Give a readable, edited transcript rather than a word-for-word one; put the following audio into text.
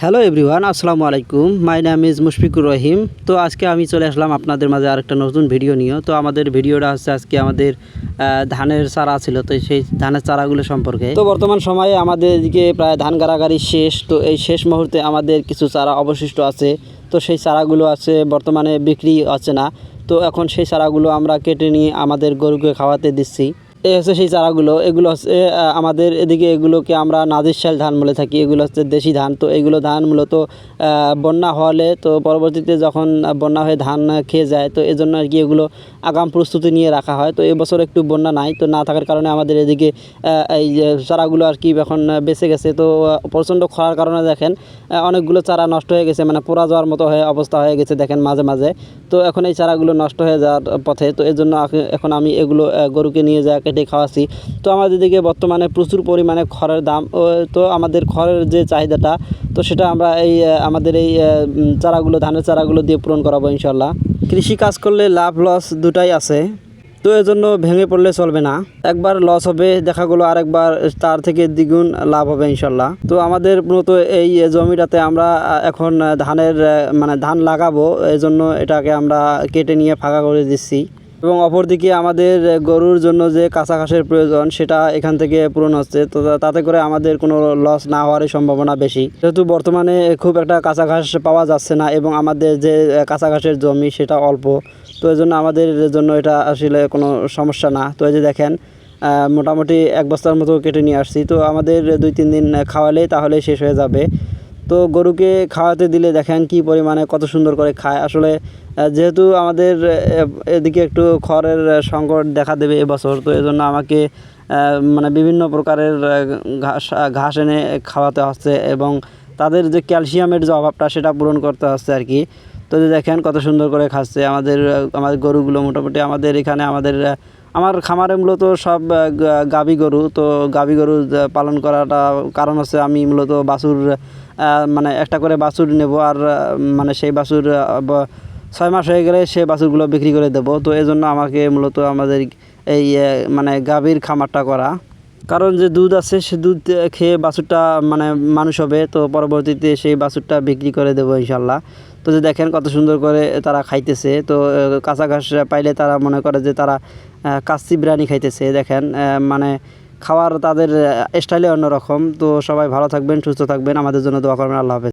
Hello everyone, আসসালামু আলাইকুম। My name is Mushfiqur Rahim. তো আজকে আমি চলে আসলাম আপনাদের মাঝে আরেকটা নতুন ভিডিও নিয়ে। তো আমাদের ভিডিওটা হচ্ছে আজকে আমাদের ধানের চারা ছিল, তো সেই ধানের চারাগুলো সম্পর্কে। তো বর্তমান সময়ে আমাদের এদিকে প্রায় ধান গাড়াগাড়ি শেষ। তো এই শেষ মুহূর্তে আমাদের কিছু চারা অবশিষ্ট আছে। তো সেই চারাগুলো আছে বর্তমানে বিক্রি হচ্ছে না। তো এখন সেই চারাগুলো আমরা কেটে নিয়ে আমাদের গরুকে খাওয়াতে দিচ্ছি। এই হচ্ছে সেই চারাগুলো। এগুলো হচ্ছে আমাদের এদিকে এগুলোকে আমরা নাজিরশাল ধান বলে থাকি। এগুলো হচ্ছে দেশি ধান। তো এগুলো ধান মূলত বন্যা হলে, তো পরবর্তীতে যখন বন্যা হয়ে ধান খেয়ে যায়, তো এজন্য আর কি এগুলো আগাম প্রস্তুতি নিয়ে রাখা হয়। তো এবছর একটু বন্যা নাই, তো না থাকার কারণে আমাদের এদিকে এই যে চারাগুলো আর কি এখন বেঁচে গেছে। তো প্রচণ্ড খরার কারণে দেখেন অনেকগুলো চারা নষ্ট হয়ে গেছে, মানে পোড়া যাওয়ার মতো হয়ে অবস্থা হয়ে গেছে দেখেন মাঝে মাঝে। তো এখন এই চারাগুলো নষ্ট হয়ে যাওয়ার পথে। তো এর জন্য এখন আমি এগুলো গরুকে নিয়ে যা কেটে খাওয়াচ্ছি। তো আমাদের দিকে বর্তমানে প্রচুর পরিমাণে খড়ের দাম। তো আমাদের খড়ের যে চাহিদাটা, তো সেটা আমরা এই আমাদের এই চারাগুলো, ধানের চারাগুলো দিয়ে পূরণ করাবো ইনশাল্লাহ। কৃষি কাজ করলে লাভ লস দুটাই আছে, তো এজন্য ভেঙে পড়লে চলবে না। একবার লস হবে, দেখা গেলো আরেকবার তার থেকে দ্বিগুণ লাভ হবে ইনশাল্লাহ। তো আমাদের মূলত এই জমিটাতে আমরা এখন ধানের মানে ধান লাগাবো, এই জন্য এটাকে আমরা কেটে নিয়ে ফাঁকা করে দিচ্ছি। এবং অপরদিকে আমাদের গরুর জন্য যে কাঁচা ঘাসের প্রয়োজন, সেটা এখান থেকে পূরণ হচ্ছে। তো তাতে করে আমাদের কোনো লস না হওয়ারই সম্ভাবনা বেশি, যেহেতু বর্তমানে খুব একটা কাঁচা ঘাস পাওয়া যাচ্ছে না এবং আমাদের যে কাঁচা ঘাসের জমি সেটা অল্প। তো এই জন্য আমাদের জন্য এটা আসলে কোনো সমস্যা না। তো এই যে দেখেন মোটামুটি এক বস্তার মতো কেটে নিয়ে আসছি। তো আমাদের 2-3 দিন খাওয়ালেই তাহলে শেষ হয়ে যাবে। তো গরুকে খাওয়াতে দিলে দেখেন কি পরিমাণে কত সুন্দর করে খায়। আসলে যেহেতু আমাদের এদিকে একটু খড়ের সংকট দেখা দেবে এবছর, তো এজন্য আমাকে মানে বিভিন্ন প্রকারের ঘাস এনে খাওয়াতে হচ্ছে এবং তাদের যে ক্যালসিয়ামের যে অভাবটা সেটা পূরণ করতে হচ্ছে আর কি। তো যে দেখেন কত সুন্দর করে খাচ্ছে আমাদের গরুগুলো। মোটামুটি আমাদের এখানে আমার খামারে মূলত সব গাভী গরু। তো গাভী গরু পালন করাটা কারণ হচ্ছে আমি মূলত বাছুর মানে একটা করে বাছুর নেব, আর মানে সেই বাছুর 6 মাস হয়ে গেলে সে বাছুরগুলো বিক্রি করে দেবো। তো এজন্য আমাকে মূলত আমাদের এই মানে গাভীর খামারটা করা। কারণ যে দুধ আছে সে দুধ খেয়ে বাছুরটা মানে মানুষ হবে, তো পরবর্তীতে সেই বাছুরটা বিক্রি করে দেবো ইনশাল্লাহ। তো যে দেখেন কত সুন্দর করে তারা খাইতেছে। তো কাঁচা ঘাস পাইলে তারা মনে করে যে তারা কাচ্চি বিরিয়ানি খাইতেছে। দেখেন মানে খাওয়ার তাদের স্টাইলে অন্যরকম। তো সবাই ভালো থাকবেন, সুস্থ থাকবেন, আমাদের জন্য দোয়া করবেন। আল্লাহ হাফেজ।